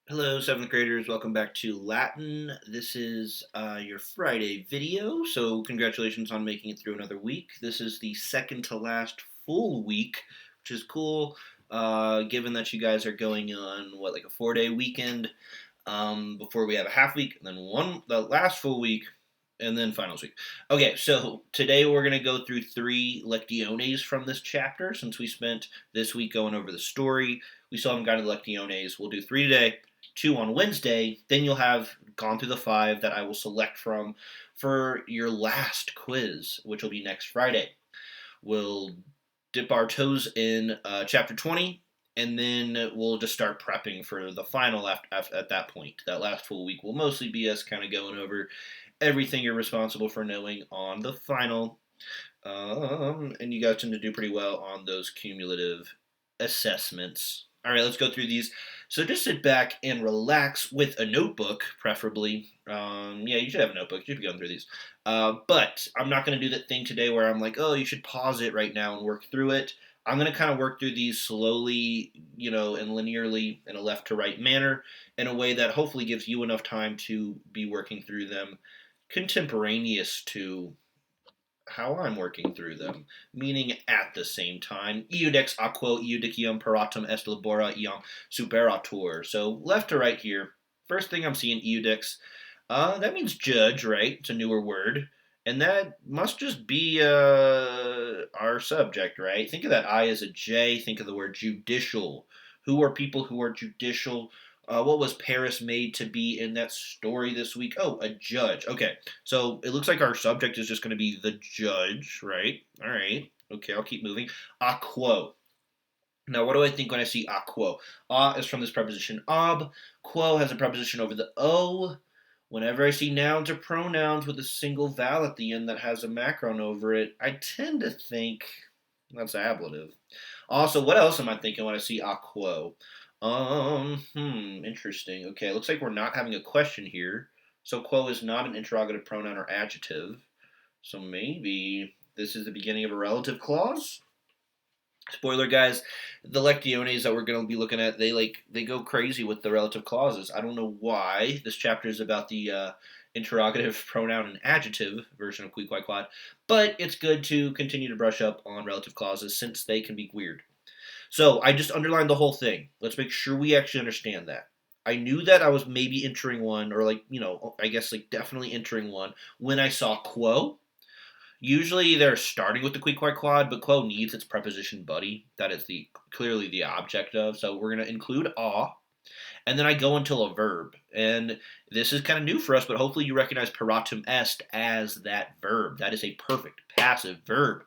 Hello, 7th graders. Welcome back to Latin. This is your Friday video, so congratulations on making it through another week. This is the second to last full week, which is cool, given that you guys are going on, like a 4-day weekend before we have a half week, and then the last full week, and then finals week. Okay, so today we're going to go through 3 lectiones from this chapter, since we spent this week going over the story. We still haven't gotten to the lectiones. We'll do 3 today, 2 on Wednesday. Then you'll have gone through the 5 that I will select from for your last quiz, which will be next Friday. We'll dip our toes in chapter 20, and then we'll just start prepping for the final at that point. That last full week will mostly be us kind of going over everything you're responsible for knowing on the final. And you guys tend to do pretty well on those cumulative assessments. All right, let's go through these. So just sit back and relax with a notebook, preferably. Yeah, you should have a notebook. You should be going through these. But I'm not going to do that thing today where I'm like, oh, you should pause it right now and work through it. I'm going to kind of work through these slowly, and linearly in a left to right manner in a way that hopefully gives you enough time to be working through them contemporaneous to how I'm working through them, meaning at the same time. Iudex aquo iudicium paratum est labora iam superatur. So left to right here. First thing I'm seeing, iudex. That means judge, right? It's a newer word. And that must just be our subject, right? Think of that I as a J. Think of the word judicial. Who are people who are judicial? What was Paris made to be in that story this week? Oh, a judge. Okay, so it looks like our subject is just going to be the judge, right? All right. Okay, I'll keep moving. A quo. Now, what do I think when I see a quo? A is from this preposition ob. Quo has a preposition over the o. Whenever I see nouns or pronouns with a single vowel at the end that has a macron over it, I tend to think that's ablative. Also, what else am I thinking when I see a quo? Interesting. Okay, looks like we're not having a question here. So quo is not an interrogative pronoun or adjective. So maybe this is the beginning of a relative clause? Spoiler, guys, the lectiones that we're going to be looking at, they go crazy with the relative clauses. I don't know why. This chapter is about the interrogative pronoun and adjective version of Queequeg, but it's good to continue to brush up on relative clauses since they can be weird. So I just underlined the whole thing. Let's make sure we actually understand that. I knew that I was maybe entering one, or I guess definitely entering one when I saw quo. Usually they're starting with the Queequeg, but quo needs its preposition buddy. That is clearly the object of. So we're going to include a, and then I go until a verb. And this is kind of new for us, but hopefully you recognize paratum est as that verb. That is a perfect passive verb.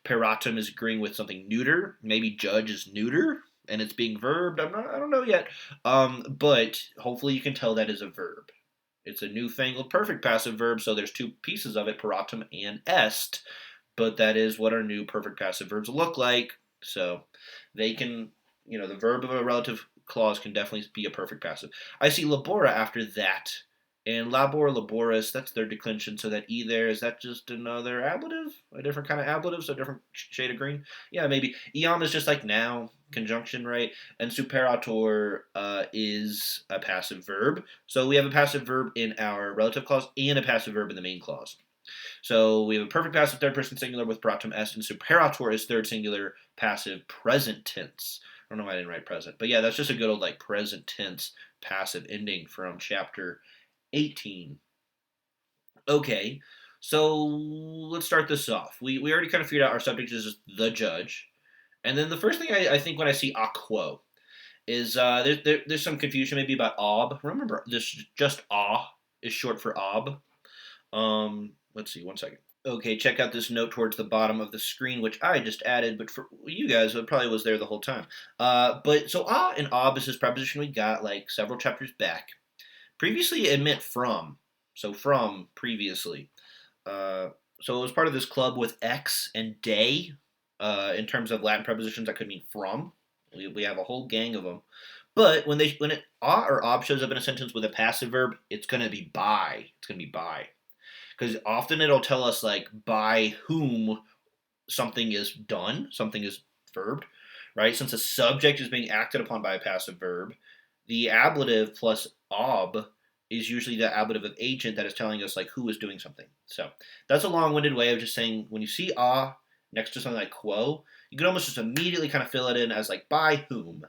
Paratum is agreeing with something neuter. Maybe judge is neuter, and it's being verbed. I don't know yet. But hopefully you can tell that is a verb. It's a newfangled perfect passive verb, so there's 2 pieces of it, paratum and est. But that is what our new perfect passive verbs look like. So they can, the verb of a relative clause can definitely be a perfect passive. I see labora after that. And labor, laboris, that's their declension. So that E there, is that just another ablative? A different kind of ablative? So a different shade of green? Yeah, maybe. Iam is just like now, conjunction, right? And superator is a passive verb. So we have a passive verb in our relative clause and a passive verb in the main clause. So we have a perfect passive third person singular with paratum est, and superator is third singular passive present tense. I don't know why I didn't write present, but yeah, that's just a good old present tense passive ending from chapter 18. Okay, so let's start this off. We already kind of figured out our subject is the judge, and then the first thing I think when I see a quo is there's some confusion maybe about ob. Remember, this just is short for ob. Let's see, one second. Okay, check out this note towards the bottom of the screen, which I just added, but for you guys, it probably was there the whole time. But so and ob is this preposition we got several chapters back. Previously, it meant from. So from previously. So it was part of this club with ex and de in terms of Latin prepositions that could mean from. We have a whole gang of them. But when it or ob shows up in a sentence with a passive verb, it's going to be by. It's going to be by. Because often it'll tell us by whom something is done, something is verbed, right? Since a subject is being acted upon by a passive verb, the ablative plus ob is usually the ablative of agent that is telling us like who is doing something. So that's a long-winded way of just saying when you see next to something like quo, you can almost just immediately kind of fill it in as like by whom.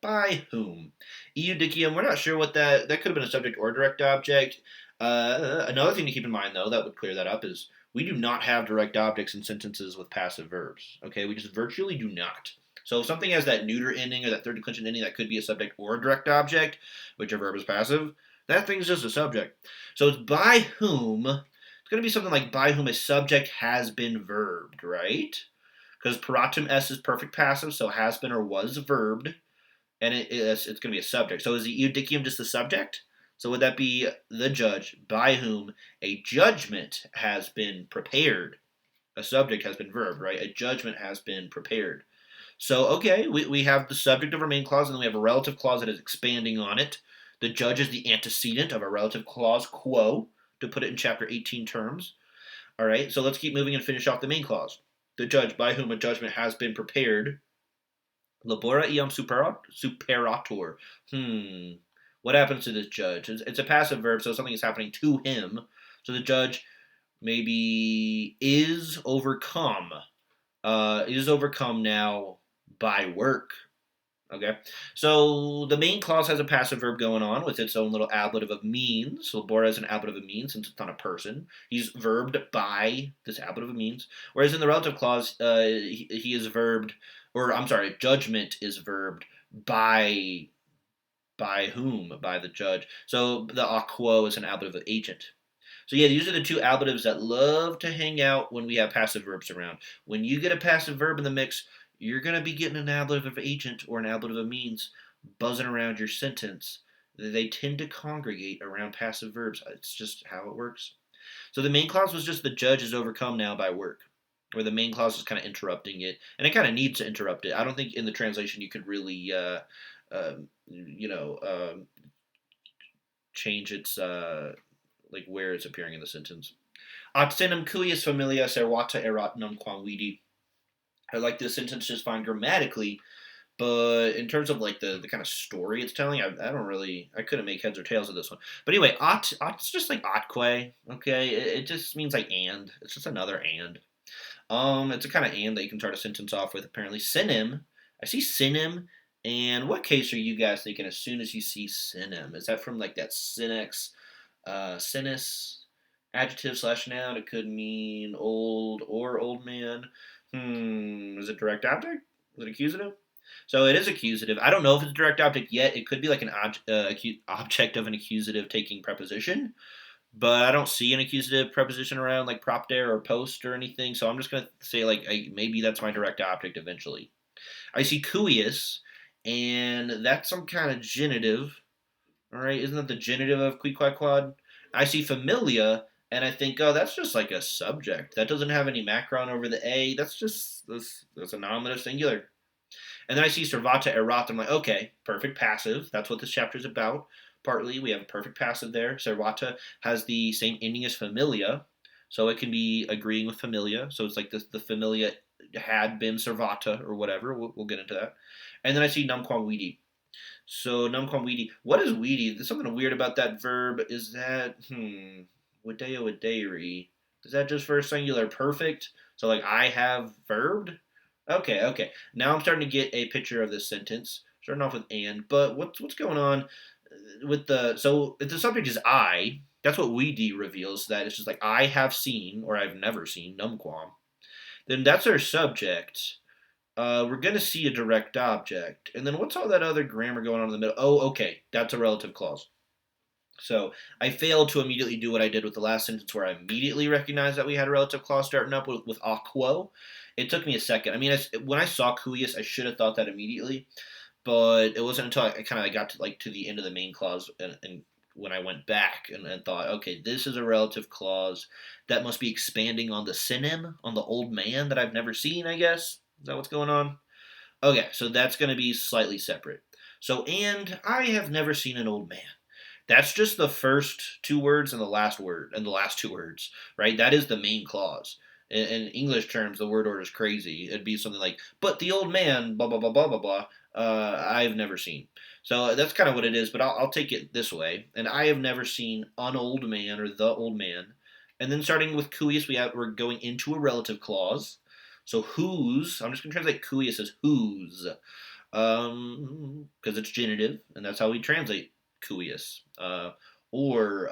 By whom? Eudicium, we're not sure what that could have been a subject or direct object. Another thing to keep in mind, though, that would clear that up is we do not have direct objects in sentences with passive verbs. Okay, we just virtually do not. So if something has that neuter ending or that third declension ending, that could be a subject or a direct object, which a verb is passive. That thing's just a subject. So it's by whom. It's going to be something like by whom a subject has been verbed, right? Because paratum s is perfect passive, so has been or was verbed, and it's going to be a subject. So is the eudicium just the subject? So would that be the judge by whom a judgment has been prepared? A subject has been verbed, right? A judgment has been prepared. So, okay, we have the subject of our main clause, and then we have a relative clause that is expanding on it. The judge is the antecedent of a relative clause, quo, to put it in chapter 18 terms. All right, so let's keep moving and finish off the main clause. The judge by whom a judgment has been prepared. Labora iam superator. What happens to this judge? It's a passive verb, so something is happening to him. So the judge maybe is overcome. Is overcome now by work. Okay, so the main clause has a passive verb going on with its own little ablative of means. So Labora is an ablative of means since it's not a person. He's verbed by this ablative of means. Whereas in the relative clause, he is verbed, or I'm sorry, judgment is verbed by whom? By the judge. So the a quo is an ablative of agent. So yeah, these are the two ablatives that love to hang out when we have passive verbs around. When you get a passive verb in the mix, you're going to be getting an ablative of agent or an ablative of means buzzing around your sentence. They tend to congregate around passive verbs. It's just how it works. So the main clause was just the judge is overcome now by work, or the main clause is kind of interrupting it, and it kind of needs to interrupt it. I don't think in the translation you could really, change its like where it's appearing in the sentence. Atsenum cuius familia servata erat numquam vidi. I like this sentence just fine grammatically, but in terms of like the kind of story it's telling, I don't really, I couldn't make heads or tails of this one. But anyway, it's just like atque, okay? It just means like and. It's just another and. It's a kind of and that you can start a sentence off with apparently. Synim, I see synim, and what case are you guys thinking as soon as you see synim? Is that from like that synex, sinus, adjective slash noun? It could mean old or old man. Is it direct object? Is it accusative? So it is accusative. I don't know if it's a direct object yet. It could be like an object of an accusative taking preposition, but I don't see an accusative preposition around like propter or post or anything. So I'm just gonna say like maybe that's my direct object eventually. I see cuius, and that's some kind of genitive. All right, isn't that the genitive of quiquaquad? I see familia, and I think, oh, that's just like a subject. That doesn't have any macron over the A. That's a nominative singular. And then I see servata erat. I'm like, okay, perfect passive. That's what this chapter is about. Partly, we have a perfect passive there. Servata has the same ending as familia, so it can be agreeing with familia. So it's like the familia had been servata or whatever. We'll get into that. And then I see numquam vidi. So numquam vidi. What is vidi? There's something weird about that verb. Is that Wideo wideri? Is that just first singular perfect? So like I have verbed? Okay. Now I'm starting to get a picture of this sentence. Starting off with and, but what's going on with so if the subject is I, that's what vidi reveals, that it's just like I have seen or I've never seen numquam. Then that's our subject. We're going to see a direct object. And then what's all that other grammar going on in the middle? Oh, okay. That's a relative clause. So I failed to immediately do what I did with the last sentence where I immediately recognized that we had a relative clause starting up with a quo. It took me a second. I mean, when I saw cuius, I should have thought that immediately. But it wasn't until I kind of got to the end of the main clause and when I went back and thought, okay, this is a relative clause that must be expanding on the synonym, on the old man that I've never seen, I guess. Is that what's going on? Okay, so that's going to be slightly separate. So, and I have never seen an old man. That's just the first two words and the last word and the last two words, right? That is the main clause. In English terms, the word order is crazy. It'd be something like, but the old man, blah, blah, blah, blah, blah, blah, I've never seen. So that's kind of what it is, but I'll take it this way. And I have never seen an old man or the old man. And then starting with cuius, we're going into a relative clause. So whose, I'm just going to translate cuius as whose, because it's genitive, and that's how we translate cuius. Or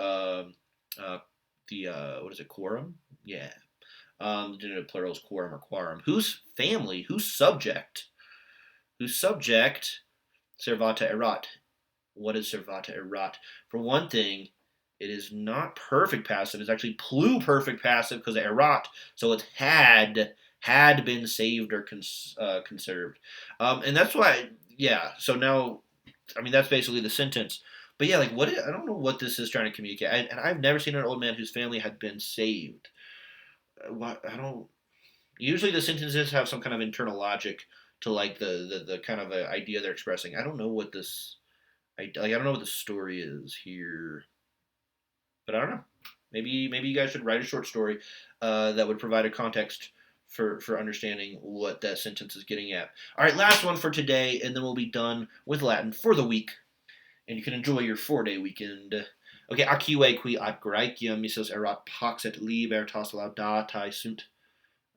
the, what is it, quorum? Yeah. The genitive plural is quorum or quorum. Whose family, whose subject? Whose subject, servata erat. What is servata erat? For one thing, it is not perfect passive. It's actually pluperfect passive because of erat. So it's had been saved or conserved. And that's why, yeah. So now, I mean, that's basically the sentence. But yeah, like I don't know what this is trying to communicate. And I've never seen an old man whose family had been saved. What I don't. Usually the sentences have some kind of internal logic to like the kind of idea they're expressing. I don't know what this. I don't know what the story is here, but I don't know. Maybe you guys should write a short story that would provide a context for understanding what that sentence is getting at. All right, last one for today, and then we'll be done with Latin for the week, and you can enjoy your 4-day weekend. Okay, acque qui ad Graecium missus erat pax et libertas laudatae sunt.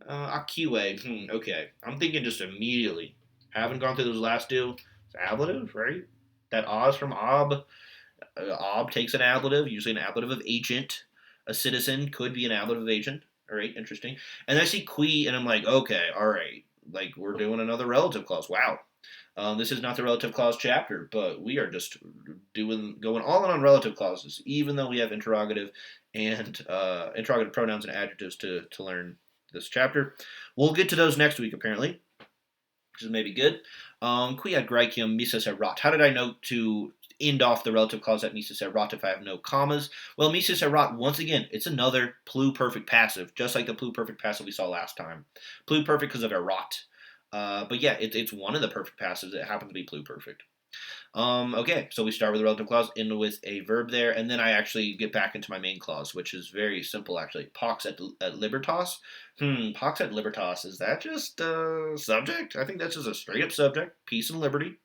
Acque. Okay, I'm thinking just immediately. Haven't gone through those last two. It's ablative, right? That Oz from ob. Ob takes an ablative, usually an ablative of agent. A citizen could be an ablative of agent. All right, interesting. And I see qui, and I'm like, okay, all right. Like, we're doing another relative clause. Wow. This is not the relative clause chapter, but we are just going all in on relative clauses, even though we have interrogative and interrogative pronouns and adjectives to learn this chapter. We'll get to those next week, apparently, which is maybe good. Qui ad Graecium missus erat. How did I know to end off the relative clause at missus erat if I have no commas? Well, missus erat, once again, it's another pluperfect passive, just like the pluperfect passive we saw last time. Pluperfect because of erat. But yeah, it's one of the perfect passives that happens to be pluperfect. Okay, so we start with the relative clause, end with a verb there, and then I actually get back into my main clause, which is very simple actually. Pax et libertas. Pax et libertas, is that just a subject? I think that's just a straight up subject. Peace and liberty.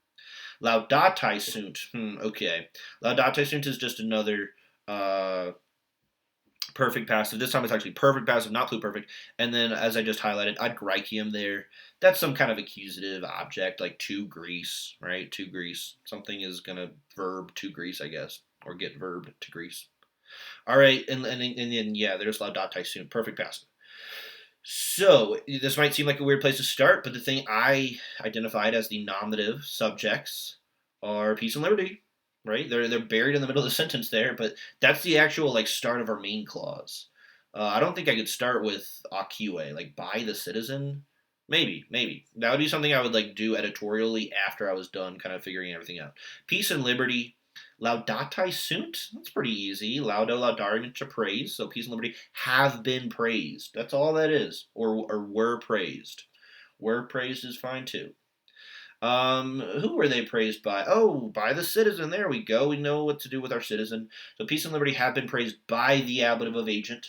Laudatae sunt. Okay. Laudatae sunt is just another perfect passive. This time it's actually perfect passive, not pluperfect. And then, as I just highlighted, ad Graecium there. That's some kind of accusative object, like to Greece, right? To Greece. Something is going to verb to Greece, I guess, or get verb to Greece. All right, and then, yeah, there's laudatae sunt, perfect passive. So, this might seem like a weird place to start, but the thing I identified as the nominative subjects are peace and liberty, right? They're buried in the middle of the sentence there, but that's the actual like start of our main clause. I don't think I could start with acque, like by the citizen. Maybe that would be something I would like do editorially after I was done, kind of figuring everything out. Peace and liberty. Laudatae sunt. That's pretty easy. Laudo laudare, to praise. So peace and liberty have been praised. That's all that is, or were praised. Were praised is fine too. Who were they praised by? Oh, by the citizen. There we go. We know what to do with our citizen. So peace and liberty have been praised by the ablative of agent.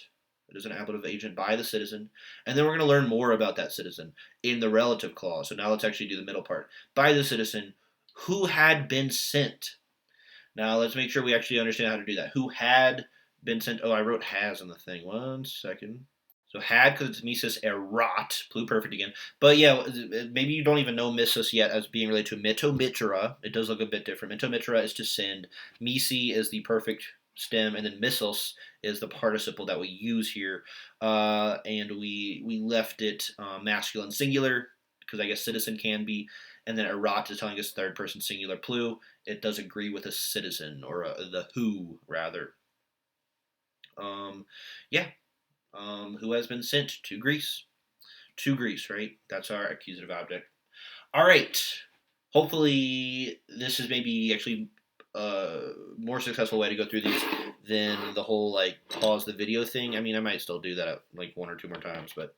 It is an ablative of agent by the citizen. And then we're going to learn more about that citizen in the relative clause. So now let's actually do the middle part. By the citizen who had been sent. Now let's make sure we actually understand how to do that. Who had been sent. Oh, I wrote has on the thing. 1 second. So had, because it's missus erat, pluperfect again. But yeah, maybe you don't even know missus yet as being related to mitomitra. It does look a bit different. Mitomitra is to send. Misi is the perfect stem, and then missus is the participle that we use here. And we left it masculine singular, because I guess citizen can be. And then erat is telling us third person singular plu. It does agree with a citizen, or the who, rather. Yeah. Who has been sent to Greece. To Greece, right? That's our accusative object. All right. Hopefully, this is maybe actually a more successful way to go through these than the whole like pause the video thing. I mean, I might still do that like 1 or 2 more times, but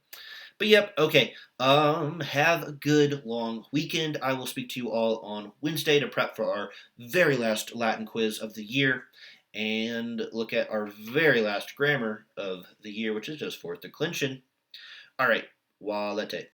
yep. Okay. Have a good long weekend. I will speak to you all on Wednesday to prep for our very last Latin quiz of the year, and look at our very last grammar of the year, which is just fourth declension. All right, valete.